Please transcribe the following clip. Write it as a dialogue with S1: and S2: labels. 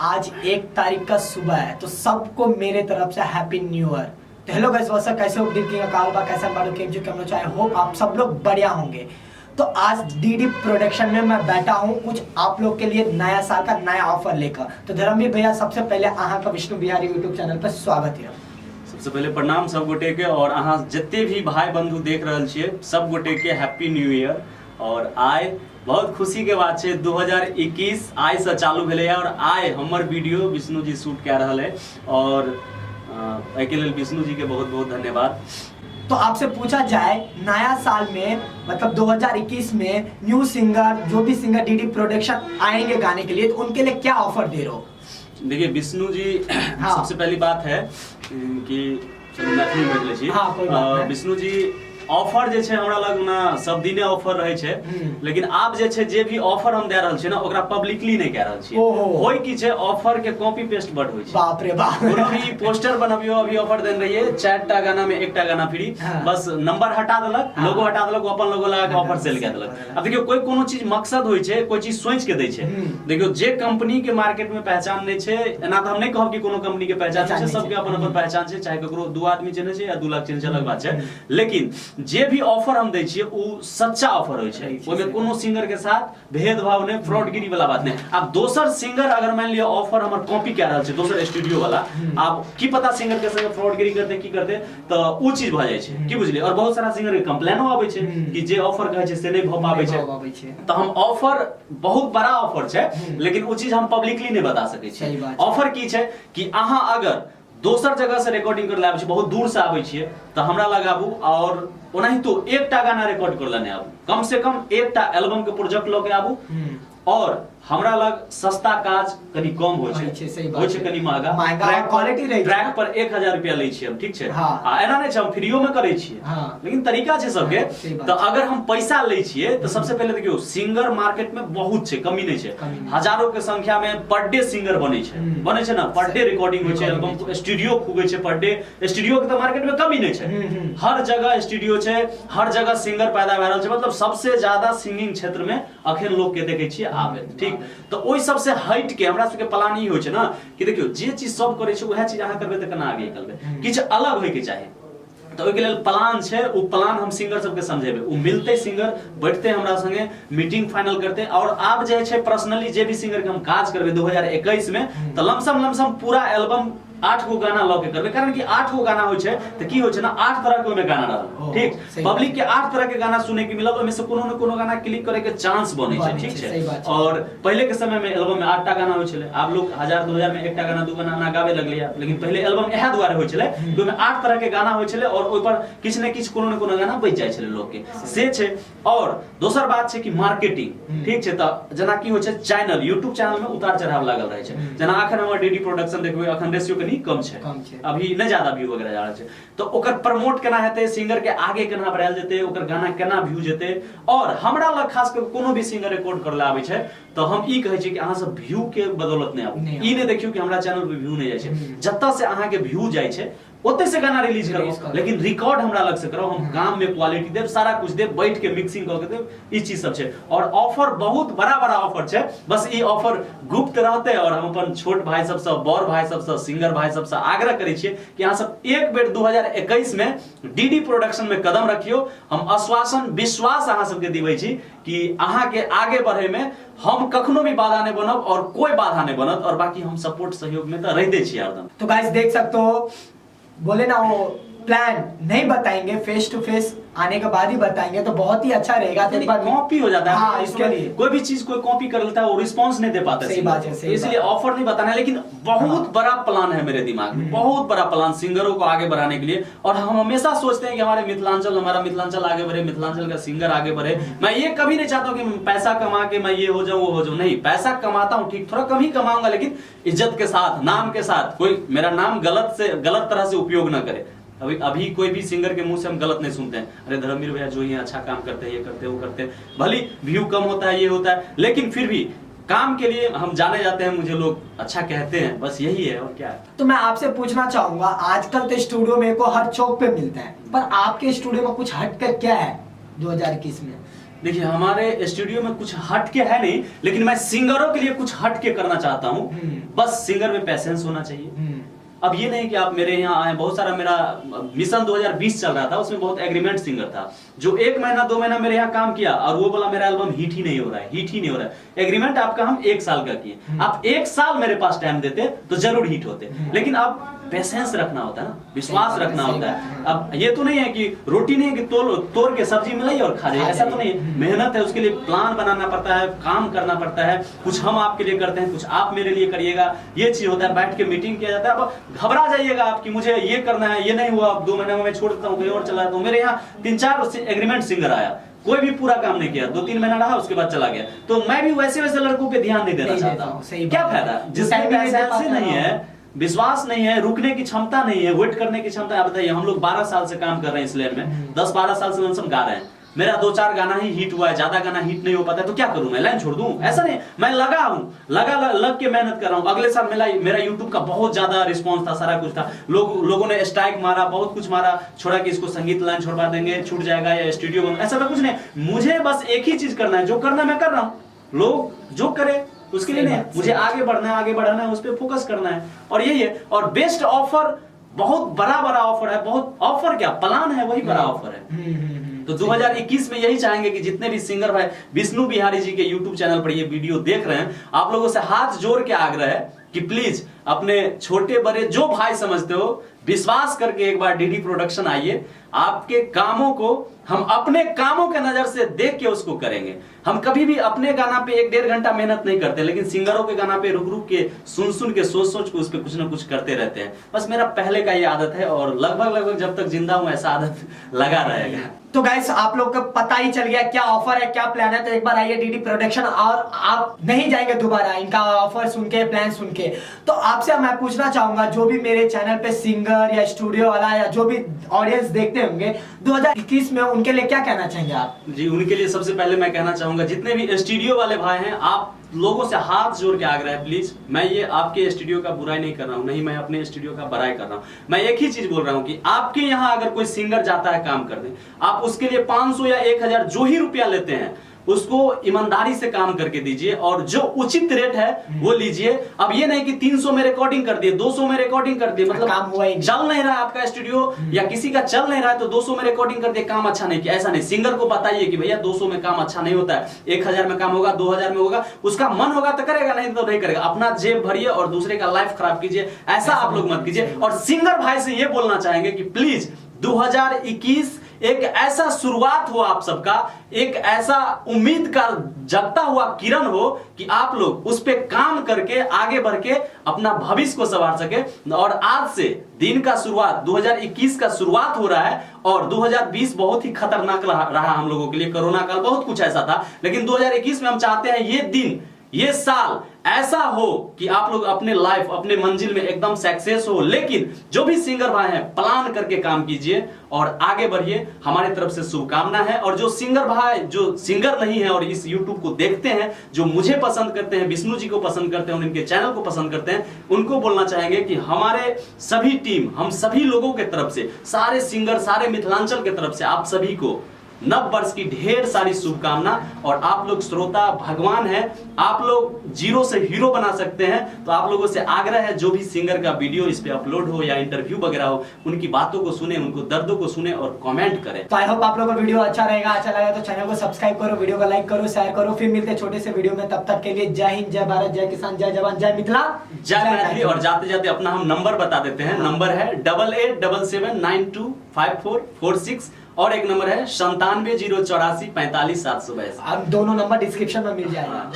S1: आज 1 तारीख का सुबह है, तो सबको मेरे तरफ से हैप्पी न्यू ईयर। तो हेलो गाइस, वैसा कैसे हो? दिन की काल बा कैसा बाड़ो के जो कम चाहे हो, आप सब लोग बढ़िया होंगे। तो आज डीडी प्रोडक्शन में मैं बैठा हूँ कुछ आप लोग के लिए नया साल का नया ऑफर लेकर। तो धर्मवीर भैया, सबसे पहले अहाँ का विष्णु बिहारी यूट्यूब चैनल पर स्वागत है।
S2: सबसे पहले प्रणाम सब गोटे के, और अहाँ जितने भी भाई बंधु देख रहल छिए सब गोटे के हैप्पी न्यू ईयर। और आय बहुत खुशी के बात है 2021 आय से चालू भेले है, और आय हमर वीडियो विष्णु जी शूट कर रहा है, और के लिए विष्णु जी के बहुत बहुत धन्यवाद।
S1: तो आपसे पूछा जाए नया साल में मतलब 2021 में न्यू सिंगर, जो भी सिंगर डीडी प्रोडक्शन आएंगे गाने के लिए, तो उनके लिए क्या ऑफर दे रहे हो?
S2: देखिए विष्णु जी,
S1: हाँ।
S2: सबसे पहली बात है कि मैथिली में बोले छी।
S1: हाँ,
S2: विष्णु जी ऑफर जे छै हमरा लग ना सब दिने ऑफर रहे छै, लेकिन आप जे छै जे भी ऑफर हम दे रहल छी ना ओकरा पब्लिकली नहीं कह रहल छी। होय की छै, ऑफर के कॉपी पेस्ट बड होय छै।
S1: बाप रे बाप।
S2: कोनो भी पोस्टर बनबियो, अभी ऑफर देन रहिए 4टा गाना में 1टा गाना फ्री।
S1: हाँ।
S2: बस नंबर हटा देलक, लोगो हटा देलक, अपन लोगो लगा के ऑफर सेल कर देलक। अब देखियो कोई कोनो चीज मकसद होय छै, कोई चीज सोच के दै छै। देखियो जे कंपनी के मार्केट में पहचान नै छै, एना त हम नहीं कहब कि कोनो कंपनी के पहचान छै, सबके अपन अपन पहचान छै, चाहे ककरो 2 आदमी चिन्है छै या 2 लाख चिन्है छै, अलग बात छै। लेकिन जे भी ऑफर हम दै छियै उ सच्चा ऑफर होय छै, ओमे कोनो सिंगर के साथ भेदभाव नै, फ्रॉडगिरी वाला बात नै। अब दोसर सिंगर अगर मान लियो ऑफर हमर कॉपी कय रहल छै दोसर स्टूडियो वाला, अब की पता सिंगर के संगे फ्रॉडगिरी करते की करते, तो उ चीज भ जाय छै, की बुझलियै। और बहुत सारा सिंगर के कंप्लेनो आबै छै कि जे ऑफर कहै छै से नै भ पाबै छै। तो हम ऑफर बहुत बड़ा ऑफर छै, लेकिन उ चीज हम पब्लिकली नै बता सकै छी। ऑफर की छै कि अहाँ अगर दोसर जगह से रिकॉर्डिंग कर लाबै छी, बहुत दूर से आबै छियै, तो हमरा लगाबू, और ओनाहितो 1टा गाना रिकॉर्ड कर लेने आबू, कम से कम 1टा एल्बम के प्रोजेक्ट ल के आबू। और हमरा लग सस्ता काज कनी कम होय छै कनी महंगा
S1: क्वालिटी रहे,
S2: ट्रैक पर 1000 रुपया लै छी हम, ठीक छै।
S1: हाँ।
S2: आ एना नै छै हम फ्रीओ में करै छियै।
S1: हाँ।
S2: लेकिन तरीका छै सबके। तो अगर हम पैसा लै छियै तो सबसे पहले देखियो सिंगर मार्केट में बहुत छै, कमी नै छै, हजारों के संख्या में पर डे सिंगर बनै छै ना, पर डे रिकॉर्डिंग होय छै, एल्बम स्टूडियो खुगै छै पर डे। स्टूडियो के तो मार्केट में कमी नै छै, हर जगह स्टूडियो छै, हर जगह सिंगर पैदा भ रहल छै, मतलब सबसे ज्यादा सिंगिंग क्षेत्र में अखन लोग के देखे छियै आबे, ठीक। तो ओइ सबसे हट के हमरा सबके प्लान ई होय छै ना कि देखियो जे चीज सब करे छै वह चीज अहाँ करबे त केना आगे निकलबे, किछ अलग होय के चाही। तो ओइ के लेल प्लान छै, उ प्लान हम सिंगर सबके समझेबे, उ मिलते सिंगर बैठते हमरा संगे मीटिंग फाइनल करते। और आब जे छै पर्सनली जे भी सिंगर के हम काज करबे 2021 में, तो लमसम पूरा एल्बम 8 गो गाना ल के करबे। कारण कि 8 गो गाना होय छै त की होय छै ना, 8 तरह के ओमे गाना रहल, ठीक। पब्लिक के 8 तरह के गाना सुने के मिलल, ओमे से कोनो न कोनो गाना क्लिक करे के चांस बने छै, ठीक छै। और पहले के समय में एल्बम में 8टा गाना होय छले, आब लोग 1000 2000 में 1टा गाना 2 गाना गावे लगले। लेकिन पहले एल्बम एहा दुआरे होय छले कि ओमे 8 तरह के गाना होय छले, और ओइ पर किछ ने किछ कोनो न कोनो गाना बच जाय छले लोग के, से छै। और दोसर बात छै कि मार्केटिंग, ठीक छै। त जना की होय छै, चैनल यूट्यूब चैनल में उतार चढ़ाव लागल रहे छै। जना अखन हमर डीडी प्रोडक्शन देखबै, अखन रेशियो कम छै, अभी न ज्यादा व्यू वगैरह जा रहल छै। तो ओकर प्रमोट केना हेतै, सिंगर के आगे केना बढ़ायल जेतै, ओकर गाना केना व्यू जेतै। और हमरा लग खास कर कोनो भी सिंगर रिकॉर्ड करला आबै छै तो हम ई कहै छी कि अहाँ सब व्यू के बदौलत नै आबू, ई नै देखियो कि हमरा चैनल पे व्यू नै जाय छै, जत्ता से अहाँ के व्यू जाय छै ओते से गाना रिलीज करो, लेकिन रिकॉर्ड हमरा लग से करो, हम काम में क्वालिटी देब, सारा कुछ देब, बैठ के मिक्सिंग क के देब, ई चीज सब छै। और ऑफर बहुत बड़ा ऑफर छै, बस ई ऑफर गुप्त रहते। और हम अपन छोट भाई सब से, बड़ भाई सब से, सिंगर भाई सब से आग्रह करै छियै कि अहाँ सब एक बेर 2021 में डीडी प्रोडक्शन में कदम रखियो। हम आश्वासन विश्वास अहाँ सबके दिबै छी कि अहाँ के आगे बढ़े में हम कखनो भी बाधा नहीं बनब, और कोई बाधा नहीं बनत। और बाकी हम सपोर्ट सहयोग में तो रहते छी हरदम।
S1: तो गाइस देख सकते हो, बोले ना वो प्लान नहीं बताएंगे, फेस टू फेस आने के बाद ही बताएंगे, तो बहुत ही अच्छा रहेगा। तो
S2: कॉपी हो जाता है।
S1: हाँ, इसके लिए
S2: कोई भी चीज कोई कॉपी कर लेता है, वो रिस्पांस नहीं दे पाता।
S1: सही बात है, सही
S2: इसलिए ऑफर नहीं बताना है। लेकिन बहुत बड़ा प्लान है मेरे दिमाग में, बहुत बड़ा प्लान सिंगरों को आगे बढ़ाने के लिए। और हम हमेशा सोचते हैं कि हमारा मिथिलांचल आगे बढ़े, मिथिलांचल का सिंगर आगे बढ़े। मैं ये कभी नहीं चाहता हूँ कि पैसा कमा के मैं ये हो जाऊं वो हो जाऊं, नहीं। पैसा कमाता हूँ, ठीक, थोड़ा कम ही कमाऊंगा, लेकिन इज्जत के साथ, नाम के साथ। कोई मेरा नाम गलत तरह से उपयोग न करे। अभी कोई भी सिंगर के मुंह से हम गलत नहीं सुनते हैं, अरे धर्मवीर भैया जो ये अच्छा काम करते हैं, ये करते हैं, वो करते हैं। भले व्यू कम होता है, ये होता है, लेकिन फिर भी काम के लिए हम जाने जाते हैं, मुझे लोग अच्छा कहते हैं, बस यही है, और क्या है।
S1: तो मैं आपसे पूछना चाहूंगा, आजकल तो स्टूडियो मेरे को हर चौक पे मिलता है, पर आपके स्टूडियो में कुछ हटकर क्या है 2021 में?
S2: देखिए हमारे स्टूडियो में कुछ हटके है नहीं, लेकिन मैं सिंगरों के लिए कुछ हटके करना चाहता हूँ। बस सिंगर में पैसेंस होना चाहिए। अब ये नहीं कि आप मेरे यहाँ आए, बहुत सारा मेरा मिशन 2020 चल रहा था, उसमें बहुत एग्रीमेंट सिंगर था जो 1 महीना 2 महीना मेरे यहाँ काम किया और वो बोला मेरा एल्बम हिट ही नहीं हो रहा है, हिट ही नहीं हो रहा है। एग्रीमेंट आपका हम 1 साल का किए, आप 1 साल मेरे पास टाइम देते तो जरूर हिट होते, लेकिन अब पेशेंस रखना होता है ना, विश्वास रखना होता है। अब ये तो नहीं है कि रोटी नहीं है कि तोड़ के सब्जी मिलाई और खा जाए, ऐसा तो नहीं है। मेहनत है, उसके लिए प्लान बनाना पड़ता है, काम करना पड़ता है, कुछ हम आपके लिए करते हैं, कुछ आप मेरे लिए करिएगा, ये चीज होता है। बैठ के मीटिंग किया जाता है। अब घबरा जाइएगा आप कि मुझे ये करना है, ये नहीं हुआ, अब 2 महीने में मैं छोड़ देता हूँ, कहीं और चला जाता हूँ। मेरे यहाँ 3-4 एग्रीमेंट सिंगर आया, कोई भी पूरा काम नहीं किया, 2-3 महीना रहा, उसके बाद चला गया। तो मैं भी वैसे लड़कों पे ध्यान नहीं देना चाहता हूँ। क्या फायदा जिसमें पैसे नहीं है, विश्वास नहीं है, रुकने की क्षमता नहीं है, वेट करने की क्षमता है। बताइए, हम लोग 12 साल से काम कर रहे हैं इस लाइन में, 10-12 साल से लमसम गा रहे हैं। मेरा 2-4 गाना ही हिट हुआ है, ज्यादा गाना हिट नहीं हो पाता है, तो क्या करूं मैं, लाइन छोड़ दूं? ऐसा नहीं, मैं लगा हूं, लग के मेहनत कर रहा हूं। अगले साल मेरा यूट्यूब का बहुत ज्यादा रिस्पांस था, सारा कुछ था, लोगों ने स्ट्राइक मारा, बहुत कुछ मारा, छोड़ा कि इसको संगीत लाइन छोड़वा देंगे, छूट जाएगा या स्टूडियो बंद, ऐसा तो कुछ नहीं। मुझे बस एक ही चीज करना है, जो करना मैं कर रहा हूं, लोग जो करे उसके लिए नहीं, मुझे आगे बढ़ना है, आगे बढ़ाना है, उस पर फोकस करना है, और यही है। और बेस्ट ऑफर, बहुत बड़ा ऑफर है, बहुत ऑफर क्या प्लान है, वही बड़ा ऑफर है। तो 2021 में यही चाहेंगे कि जितने भी सिंगर भाई विष्णु बिहारी जी के यूट्यूब चैनल पर ये वीडियो देख रहे हैं, आप लोगों से हाथ जोड़ के आग्रह है कि प्लीज अपने छोटे बड़े जो भाई समझते हो, विश्वास करके एक बार डीडी प्रोडक्शन आइए। आपके कामों को हम अपने कामों के नजर से देख के उसको करेंगे। हम कभी भी अपने गाना पे 1-1.5 घंटा मेहनत नहीं करते, लेकिन सिंगरों के गाना पे रुक के सुन के सोच के उस पे कुछ ना कुछ करते रहते हैं। बस मेरा पहले का ये आदत है और लगभग जब तक जिंदा हूं ऐसा आदत लगा रहेगा।
S1: तो गाइस, आप लोग को पता ही चल गया क्या ऑफर है, क्या प्लान है। तो एक बार आइए डीडी प्रोडक्शन, और आप नहीं जाएंगे दोबारा इनका ऑफर सुन के, प्लान सुन के। तो आपसे मैं पूछना चाहूंगा, जो भी मेरे चैनल पे सिंगर या स्टूडियो वाला या जो भी ऑडियंस देखते होंगे 2021 में, उनके लिए क्या कहना चाहेंगे आप?
S2: जी, उनके लिए सबसे पहले मैं कहना चाहूंगा, जितने भी स्टूडियो वाले भाई हैं, आप लोगों से हाथ जोड़ के आग्रह है, प्लीज, मैं ये आपके स्टूडियो का बुराई नहीं कर रहा हूं, नहीं मैं अपने स्टूडियो का बड़ाई कर रहा हूं। मैं एक ही चीज बोल रहा हूं कि आपके यहाँ अगर कोई सिंगर जाता है काम करने, आप उसके लिए 500 या 1000 जो ही रुपया लेते हैं, उसको ईमानदारी से काम करके दीजिए और जो उचित रेट है वो लीजिए। अब ये नहीं कि 300 में रिकॉर्डिंग कर दिए, 200 में रिकॉर्डिंग कर दिए, मतलब
S1: काम हुआ ही नहीं,
S2: चल नहीं रहा है आपका स्टूडियो या किसी का चल नहीं रहा है तो 200 में रिकॉर्डिंग कर दिए, काम अच्छा नहीं किया। ऐसा नहीं, सिंगर को बताइए कि भैया 200 में काम अच्छा नहीं होता है, 1000 में काम होगा, 2000 में होगा। उसका मन होगा तो करेगा, नहीं तो नहीं करेगा। अपना जेब भरिए और दूसरे का लाइफ खराब कीजिए, ऐसा आप लोग मत कीजिए। और सिंगर भाई से ये बोलना चाहेंगे कि प्लीज 2021 एक ऐसा शुरुआत हो आप सबका, एक ऐसा उम्मीद का जगता हुआ किरण हो कि आप लोग उस पे काम करके आगे बढ़ के अपना भविष्य को संवार सके। और आज से दिन का शुरुआत 2021 का शुरुआत हो रहा है और 2020 बहुत ही खतरनाक रहा हम लोगों के लिए, कोरोना काल बहुत कुछ ऐसा था, लेकिन 2021 में हम चाहते हैं ये दिन, ये साल ऐसा हो कि आप लोग अपने लाइफ, अपने मंजिल में एकदम सक्सेस हो। लेकिन जो भी सिंगर भाई हैं, प्लान करके काम कीजिए और आगे बढ़िए, हमारी तरफ से शुभकामना है। और जो सिंगर भाई जो सिंगर नहीं है और इस YouTube को देखते हैं, जो मुझे पसंद करते हैं, विष्णु जी को पसंद करते हैं, उनके चैनल को पसंद करते हैं, उनको बोलना चाहेंगे कि हमारे सभी टीम, हम सभी लोगों के तरफ से, सारे सिंगर, सारे मिथिलांचल के तरफ से आप सभी को नव वर्ष की ढेर सारी शुभकामना। और आप लोग श्रोता भगवान हैं, आप लोग जीरो से हीरो बना सकते हैं। तो आप लोगों से आग्रह है, जो भी सिंगर का वीडियो इस पे अपलोड हो या इंटरव्यू वगैरह हो, उनकी बातों को सुने, उनको दर्दों को सुने और कमेंट करें।
S1: तो आई होप आप लोगों को वीडियो अच्छा रहेगा। अच्छा लगा तो चैनल को सब्सक्राइब करो, वीडियो को लाइक करो, शेयर करो। फिर मिलते हैं छोटे से वीडियो में, तब तक के लिए जय हिंद, जय भारत, जय किसान, जय जवान, जय मिथिला,
S2: जय मैथिली। और जाते जाते अपना हम नंबर बता देते हैं। नंबर है 8877925446 और एक नंबर है 97 084 45 782।
S1: अब दोनों नंबर डिस्क्रिप्शन में मिल जाएगा।